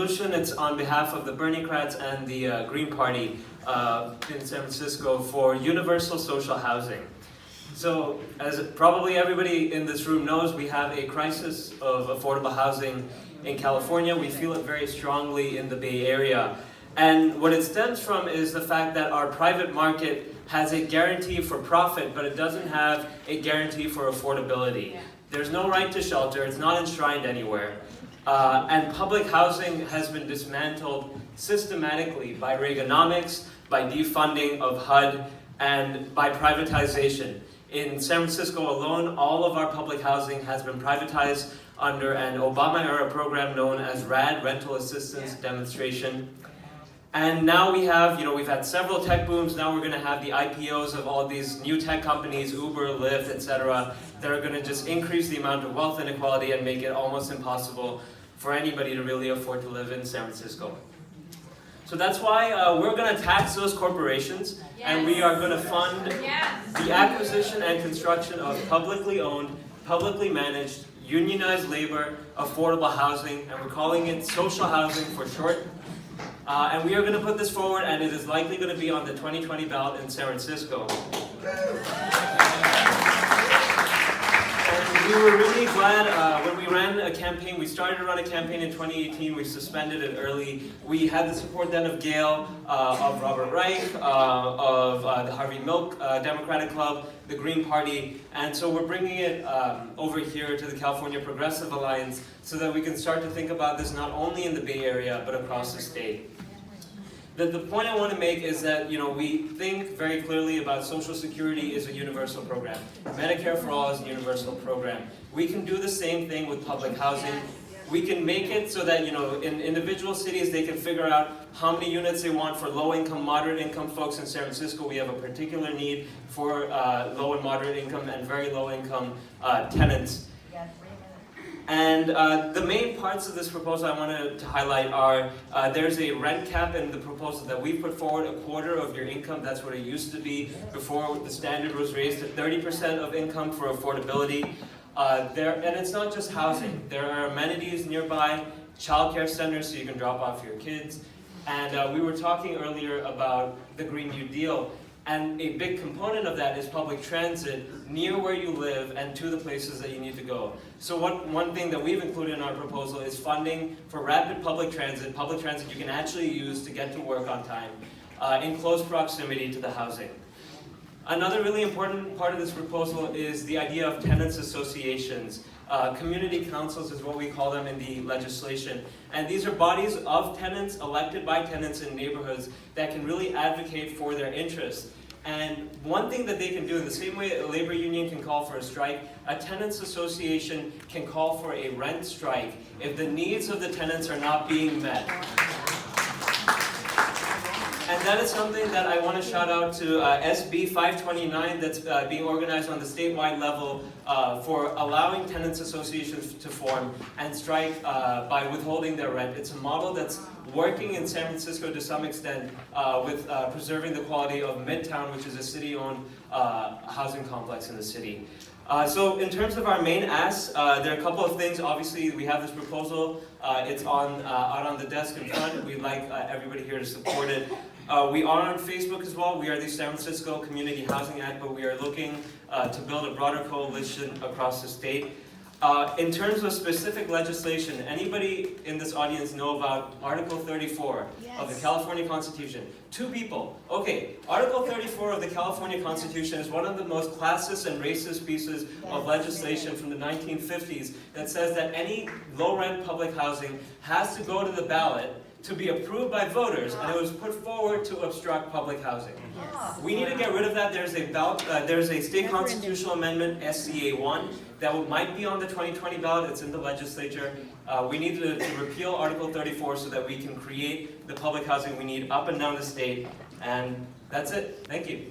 resolution. It's on behalf of the Bernie-crats and the Green Party in San Francisco for universal social housing. So, as probably everybody in this room knows, we have a crisis of affordable housing in California. We feel it very strongly in the Bay Area. And what it stems from is the fact that our private market has a guarantee for profit, but it doesn't have a guarantee for affordability. There's no right to shelter, it's not enshrined anywhere. And public housing has been dismantled systematically by Reaganomics, by defunding of HUD, and by privatization. In San Francisco alone, all of our public housing has been privatized under an Obama-era program known as RAD, Rental Assistance Demonstration. And now we have, we've had several tech booms. Now we're going to have the IPOs of all these new tech companies, Uber, Lyft, etc., that are going to just increase the amount of wealth inequality and make it almost impossible for anybody to really afford to live in San Francisco. So that's why we're going to tax those corporations, and we are going to fund the acquisition and construction of publicly owned, publicly managed, unionized labor, affordable housing, and we're calling it social housing for short. And we are going to put this forward, and it is likely going to be on the 2020 ballot in San Francisco. And we were really glad when we ran a campaign. We started to run a campaign in 2018. We suspended it early. We had the support then of Gail, of Robert Reich, of the Harvey Milk Democratic Club, the Green Party, and so we're bringing it over here to the California Progressive Alliance so that we can start to think about this not only in the Bay Area but across the state. The point I want to make is that we think very clearly about Social Security is a universal program. Medicare for All is a universal program. We can do the same thing with public housing. We can make it so that in individual cities they can figure out how many units they want for low-income, moderate-income folks. In San Francisco, we have a particular need for low and moderate-income and very low-income tenants. And the main parts of this proposal I wanted to highlight are there's a rent cap in the proposal that we put forward, a quarter of your income. That's what it used to be before the standard was raised to 30% of income for affordability. And it's not just housing. There are amenities nearby, childcare centers so you can drop off your kids. And we were talking earlier about the Green New Deal. And a big component of that is public transit near where you live and to the places that you need to go. So one thing that we've included in our proposal is funding for rapid public transit you can actually use to get to work on time in close proximity to the housing. Another really important part of this proposal is the idea of tenants associations. Community councils is what we call them in the legislation. And these are bodies of tenants, elected by tenants in neighborhoods that can really advocate for their interests. And one thing that they can do, in the same way a labor union can call for a strike, a tenants association can call for a rent strike if the needs of the tenants are not being met. And that is something that I want to shout out to SB 529 that's being organized on the statewide level for allowing tenants associations to form and strike by withholding their rent. It's a model that's working in San Francisco to some extent with preserving the quality of Midtown, which is a city-owned housing complex in the city. So in terms of our main asks, there are a couple of things. Obviously, we have this proposal. It's out on the desk in front. We'd like everybody here to support it. We are on Facebook as well. We are the San Francisco Community Housing Act, but we are looking to build a broader coalition across the state. In terms of specific legislation, anybody in this audience know about Article 34 of the California Constitution? Two people. Okay, Article 34 of the California Constitution is one of the most classist and racist pieces of legislation from the 1950s that says that any low-rent public housing has to go to the ballot to be approved by voters, and it was put forward to obstruct public housing. We need to get rid of that. There's a state constitutional amendment, SCA 1, that might be on the 2020 ballot. It's in the legislature. We need to repeal Article 34 so that we can create the public housing we need up and down the state. And that's it. Thank you.